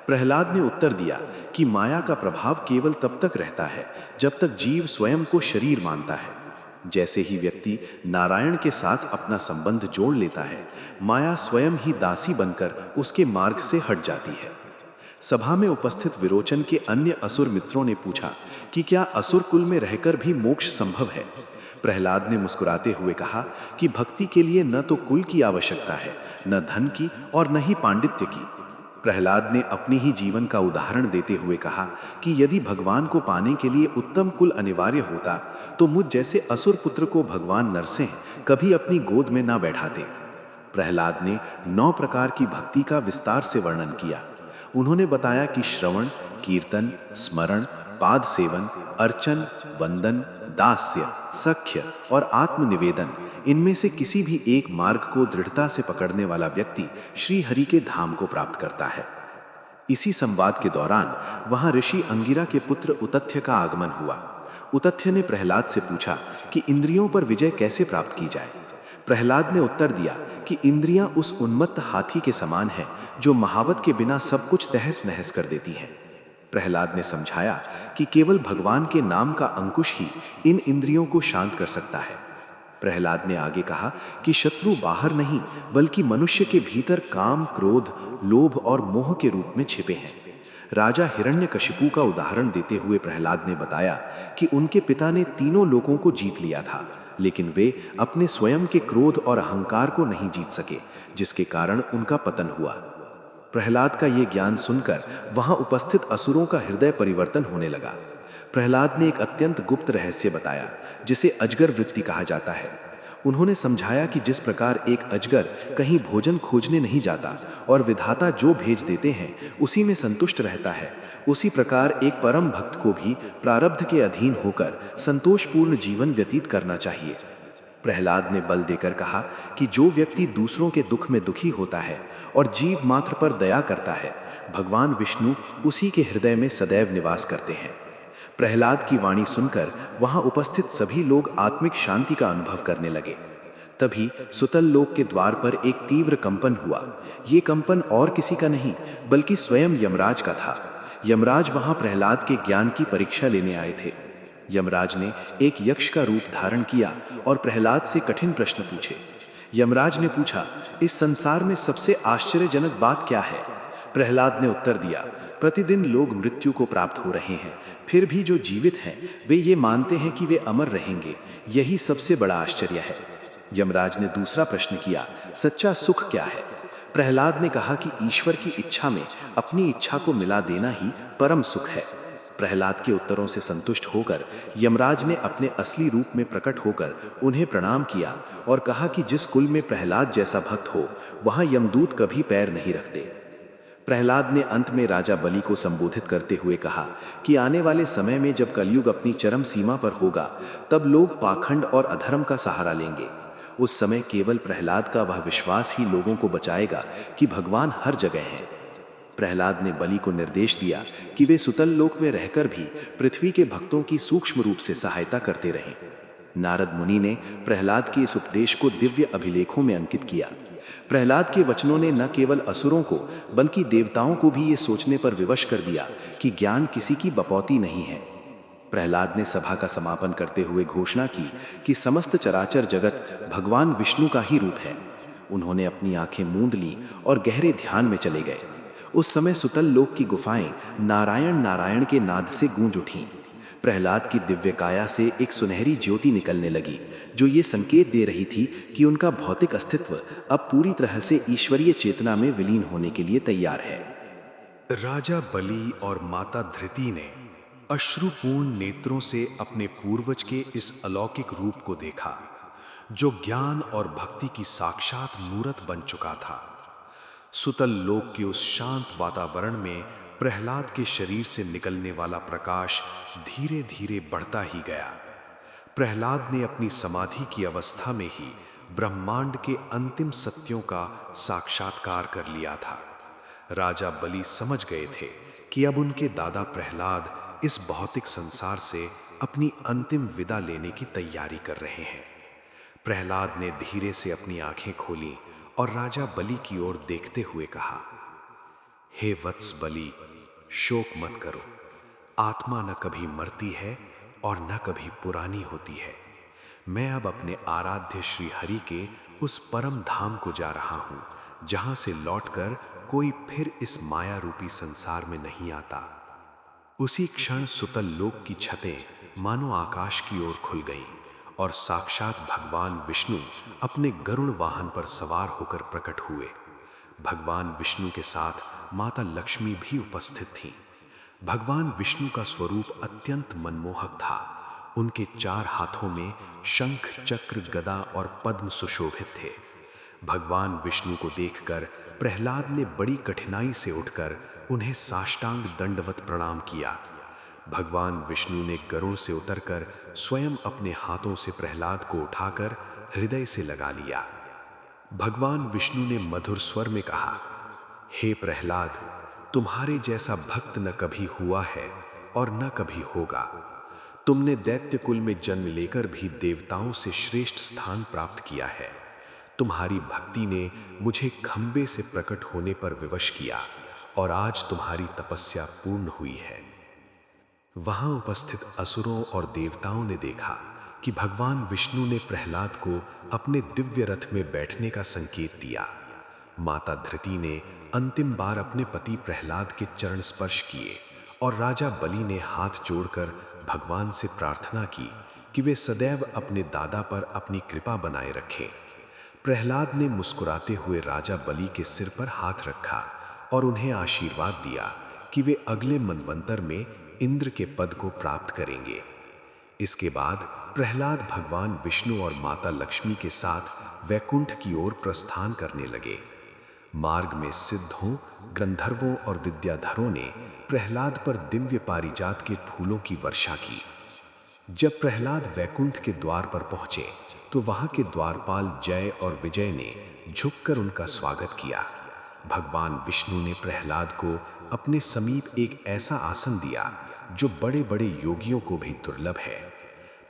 प्रहलाद ने उत्तर दिया कि माया का प्रभाव केवल तब तक रहता है जब तक जीव स्वयं को शरीर मानता है। जैसे ही व्यक्ति नारायण के साथ अपना संबंध जोड़ लेता है, माया स्वयं ही दासी बनकर उसके मार्ग से हट जाती है। सभा में उपस्थित विरोचन के अन्य असुर मित्रों ने पूछा कि क्या असुर कुल में रहकर भी मोक्ष संभव है? प्रहलाद ने मुस्कुराते हुए कहा कि भक्ति के लिए न तो कुल की आवश्यकता है, न धन की और न ही पांडित्य की। प्रहलाद ने अपनी ही जीवन का उदाहरण देते हुए कहा कि यदि भगवान को पाने के लिए उत्तम कुल अनिवार्य होता, तो मुझ जैसे असुर पुत्र को भगवान नरसिंह कभी अपनी गोद में ना बैठाते। प्रहलाद ने 9 प्रकार की भक्ति का विस्तार से वर्णन किया। उन्होंने बताया कि श्रवण, कीर्तन, स्मरण, पाद सेवन, अर्चन, वंदन, दास्य, सख्य और आत्मनिवेदन, इनमें से किसी भी एक मार्ग को दृढ़ता से पकड़ने वाला व्यक्ति श्री हरि के धाम को प्राप्त करता है। इसी संवाद के दौरान वहां ऋषि अंगिरा के पुत्र उतथ्य का आगमन हुआ। उतथ्य ने प्रहलाद से पूछा कि इंद्रियों पर विजय कैसे प्राप्त की जाए। प्रहलाद ने उत्तर दिया कि इंद्रियां उस उन्मत्त हाथी के समान हैं जो महावत के बिना सब कुछ तहस नहस कर देती हैं। प्रहलाद ने समझाया कि केवल भगवान के नाम का अंकुश ही इन इंद्रियों को शांत कर सकता है। प्रहलाद ने आगे कहा कि शत्रु बाहर नहीं बल्कि मनुष्य के भीतर काम, क्रोध, लोभ और मोह के रूप में छिपे हैं। राजा हिरण्यकशिपु का उदाहरण देते हुए प्रहलाद ने बताया कि उनके पिता ने तीनों लोकों को जीत लिया था, लेकिन वे अपने स्वयं के क्रोध और अहंकार को नहीं जीत सके, जिसके कारण उनका पतन हुआ। प्रहलाद का ये ज्ञान सुनकर वहां उपस्थित असुरों का हृदय परिवर्तन होने लगा। प्रहलाद ने एक अत्यंत गुप्त रहस्य बताया, जिसे अजगर वृत्ति कहा जाता है। उन्होंने समझाया कि जिस प्रकार एक अजगर कहीं भोजन खोजने नहीं जाता और विधाता जो भेज देते हैं उसी में संतुष्ट रहता है, उसी प्रकार एक परम भक्त को भी प्रारब्ध के अधीन होकर संतोषपूर्ण जीवन व्यतीत करना चाहिए। प्रहलाद ने बल देकर कहा कि जो व्यक्ति दूसरों के दुख में दुखी होता है और जीव मात्र पर दया करता है, भगवान विष्णु उसी के हृदय में सदैव निवास करते हैं। प्रहलाद की वाणी सुनकर वहां उपस्थित सभी लोग आत्मिक शांति का अनुभव करने लगे। तभी सुतल लोक के द्वार पर एक तीव्र कंपन हुआ। ये कंपन और किसी का नहीं बल्कि स्वयं यमराज का था। यमराज वहां प्रहलाद के ज्ञान की परीक्षा लेने आए थे। यमराज ने एक यक्ष का रूप धारण किया और प्रहलाद से कठिन प्रश्न पूछे। यमराज ने पूछा, इस संसार में सबसे आश्चर्यजनक बात क्या है? प्रहलाद ने उत्तर दिया, प्रतिदिन लोग मृत्यु को प्राप्त हो रहे हैं, फिर भी जो जीवित हैं वे ये मानते हैं कि वे अमर रहेंगे। यही सबसे बड़ा आश्चर्य है। यमराज ने दूसरा प्रश्न किया, सच्चा सुख क्या है? प्रहलाद ने कहा कि ईश्वर की इच्छा में अपनी इच्छा को मिला देना ही परम सुख है। प्रहलाद के उत्तरों से संतुष्ट होकर यमराज ने अपने असली रूप में प्रकट होकर उन्हें प्रणाम किया और कहा कि जिस कुल में प्रहलाद जैसा भक्त हो वहां यमदूत कभी पैर नहीं रखते। प्रहलाद ने अंत में राजा बलि को संबोधित करते हुए कहा कि आने वाले समय में जब कलयुग अपनी चरम सीमा पर होगा, तब लोग पाखंड और अधर्म का सहारा लेंगे। उस समय केवल प्रहलाद का वह विश्वास ही लोगों को बचाएगा कि भगवान हर जगह है। प्रहलाद ने बलि को निर्देश दिया कि वे सुतल लोक में रहकर भी पृथ्वी के भक्तों की सूक्ष्म रूप से सहायता करते रहें। नारद मुनि ने प्रहलाद के इस उपदेश को दिव्य अभिलेखों में अंकित किया। प्रहलाद के वचनों ने न केवल असुरों को बल्कि देवताओं को भी ये सोचने पर विवश कर दिया कि ज्ञान किसी की बपौती नहीं है। प्रहलाद ने सभा का समापन करते हुए घोषणा की कि समस्त चराचर जगत भगवान विष्णु का ही रूप है। उन्होंने अपनी आंखें मूंद ली और गहरे ध्यान में चले गए। उस समय सुतल लोक की गुफाएं नारायण नारायण के नाद से गूंज उठीं। प्रहलाद की दिव्य काया से एक सुनहरी ज्योति निकलने लगी, जो ये संकेत दे रही थी कि उनका भौतिक अस्तित्व अब पूरी तरह से ईश्वरीय चेतना में विलीन होने के लिए तैयार है। राजा बलि और माता धृति ने अश्रुपूर्ण नेत्रों से अपने पूर्वज के इस अलौकिक रूप को देखा, जो ज्ञान और भक्ति की साक्षात मूरत बन चुका था। सुतल लोक के उस शांत वातावरण में प्रहलाद के शरीर से निकलने वाला प्रकाश धीरे धीरे बढ़ता ही गया। प्रहलाद ने अपनी समाधि की अवस्था में ही ब्रह्मांड के अंतिम सत्यों का साक्षात्कार कर लिया था। राजा बलि समझ गए थे कि अब उनके दादा प्रहलाद इस भौतिक संसार से अपनी अंतिम विदा लेने की तैयारी कर रहे हैं। प्रहलाद ने धीरे से अपनी आंखें खोली और राजा बलि की ओर देखते हुए कहा, हे वत्स बलि, शोक मत करो। आत्मा न कभी मरती है और न कभी पुरानी होती है। मैं अब अपने आराध्य श्री हरि के उस परम धाम को जा रहा हूं, जहां से लौटकर कोई फिर इस माया रूपी संसार में नहीं आता। उसी क्षण सुतल लोक की छतें मानो आकाश की ओर खुल गईं और साक्षात भगवान विष्णु अपने गरुड़ वाहन पर सवार होकर प्रकट हुए। भगवान विष्णु के साथ माता लक्ष्मी भी उपस्थित थीं। भगवान विष्णु का स्वरूप अत्यंत मनमोहक था। उनके 4 हाथों में शंख, चक्र, गदा और पद्म सुशोभित थे। भगवान विष्णु को देखकर प्रहलाद ने बड़ी कठिनाई से उठकर उन्हें साष्टांग दंडवत प्रणाम किया। भगवान विष्णु ने गरुड़ से उतरकर स्वयं अपने हाथों से प्रहलाद को उठाकर हृदय से लगा लिया। भगवान विष्णु ने मधुर स्वर में कहा, हे प्रहलाद, तुम्हारे जैसा भक्त न कभी हुआ है और न कभी होगा। तुमने दैत्य कुल में जन्म लेकर भी देवताओं से श्रेष्ठ स्थान प्राप्त किया है। तुम्हारी भक्ति ने मुझे खंबे से प्रकट होने पर विवश किया और आज तुम्हारी तपस्या पूर्ण हुई है। वहां उपस्थित असुरों और देवताओं ने देखा कि भगवान विष्णु ने प्रहलाद को अपने दिव्य रथ में बैठने का संकेत दिया। माता धृति ने अंतिम बार अपने पति प्रहलाद के चरण स्पर्श किए और राजा बलि ने हाथ जोड़कर भगवान से प्रार्थना की कि वे सदैव अपने दादा पर अपनी कृपा बनाए रखें। प्रहलाद ने मुस्कुराते हुए राजा बलि के सिर पर हाथ रखा और उन्हें आशीर्वाद दिया कि वे अगले मनवंतर में इंद्र के पद को प्राप्त करेंगे। इसके बाद प्रहलाद भगवान विष्णु और माता लक्ष्मी के साथ वैकुंठ की ओर प्रस्थान करने लगे। मार्ग में सिद्धों, गंधर्वों और विद्याधरों ने प्रहलाद पर दिव्य पारिजात के फूलों की वर्षा की। जब प्रहलाद वैकुंठ के द्वार पर पहुंचे तो वहां के द्वारपाल जय और विजय ने झुककर उनका स्वागत किया। भगवान विष्णु ने प्रहलाद को अपने समीप एक ऐसा आसन दिया जो बड़े बड़े योगियों को भी दुर्लभ है।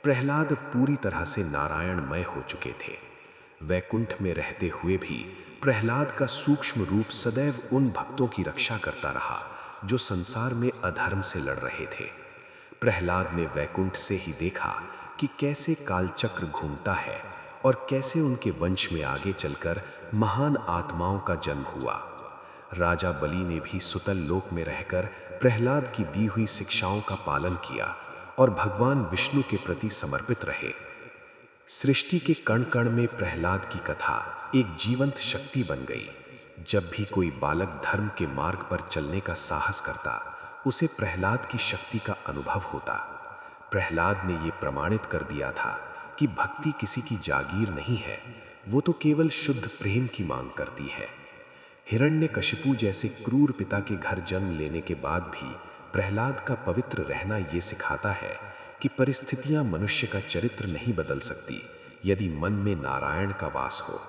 प्रहलाद पूरी तरह से नारायणमय हो चुके थे। वैकुंठ में रहते हुए भी प्रहलाद का सूक्ष्म रूप सदैव उन भक्तों की रक्षा करता रहा जो संसार में अधर्म से लड़ रहे थे। प्रहलाद ने वैकुंठ से ही देखा कि कैसे कालचक्र घूमता है और कैसे उनके वंश में आगे चलकर महान आत्माओं का जन्म हुआ। राजा बलि ने भी सुतल लोक में रहकर प्रहलाद की दी हुई शिक्षाओं का पालन किया और भगवान विष्णु के प्रति समर्पित रहे। सृष्टि के कण कण में प्रहलाद की कथा एक जीवंत शक्ति बन गई। जब भी कोई बालक धर्म के मार्ग पर चलने का साहस करता, उसे प्रहलाद की शक्ति का अनुभव होता। प्रहलाद ने यह प्रमाणित कर दिया था कि भक्ति किसी की जागीर नहीं है, वो तो केवल शुद्ध प्रेम की मांग करती है। हिरण्यकशिपु जैसे क्रूर पिता के घर जन्म लेने के बाद भी प्रहलाद का पवित्र रहना ये सिखाता है कि परिस्थितियां मनुष्य का चरित्र नहीं बदल सकती यदि मन में नारायण का वास हो।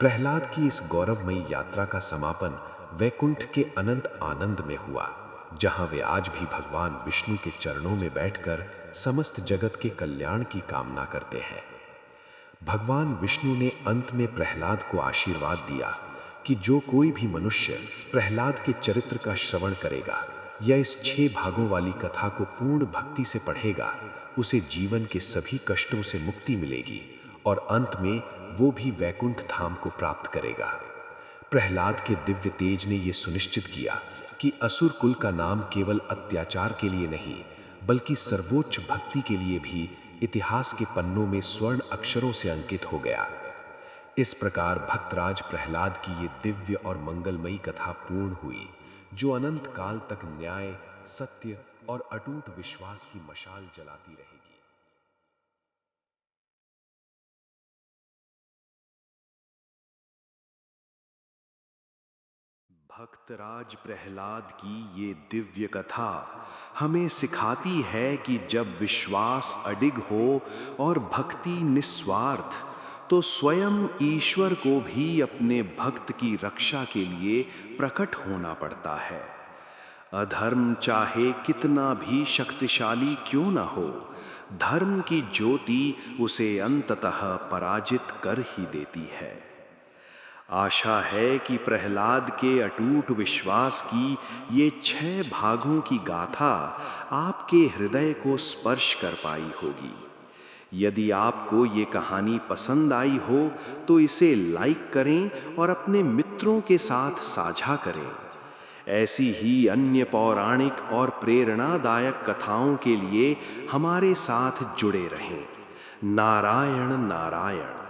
प्रहलाद की इस गौरवमयी यात्रा का समापन वैकुंठ के अनंत आनंद में हुआ, जहां वे आज भी भगवान विष्णु के चरणों में बैठकर समस्त जगत के कल्याण की कामना करते हैं। भगवान विष्णु ने अंत में प्रहलाद को आशीर्वाद दिया कि जो कोई भी मनुष्य प्रहलाद के चरित्र का श्रवण करेगा या इस 6 भागों वाली कथा को पूर्ण भक्ति से पढ़ेगा, उसे जीवन के सभी कष्टों से मुक्ति मिलेगी और अंत में वो भी वैकुंठ धाम को प्राप्त करेगा। प्रहलाद के दिव्य तेज ने यह सुनिश्चित किया कि असुर कुल का नाम केवल अत्याचार के लिए नहीं, बल्कि सर्वोच्च भक्ति के लिए भी इतिहास के पन्नों में स्वर्ण अक्षरों से अंकित हो गया। इस प्रकार भक्तराज प्रहलाद की ये दिव्य और मंगलमयी कथा पूर्ण हुई, जो अनंत काल तक न्याय, सत्य और अटूट विश्वास की मशाल जलाती रहेगी। भक्तराज प्रहलाद की ये दिव्य कथा हमें सिखाती है कि जब विश्वास अडिग हो और भक्ति निस्वार्थ, तो स्वयं ईश्वर को भी अपने भक्त की रक्षा के लिए प्रकट होना पड़ता है। अधर्म चाहे कितना भी शक्तिशाली क्यों न हो, धर्म की ज्योति उसे अंततः पराजित कर ही देती है। आशा है कि प्रहलाद के अटूट विश्वास की ये 6 भागों की गाथा आपके हृदय को स्पर्श कर पाई होगी। यदि आपको ये कहानी पसंद आई हो तो इसे लाइक करें और अपने मित्रों के साथ साझा करें। ऐसी ही अन्य पौराणिक और प्रेरणादायक कथाओं के लिए हमारे साथ जुड़े रहें। नारायण नारायण।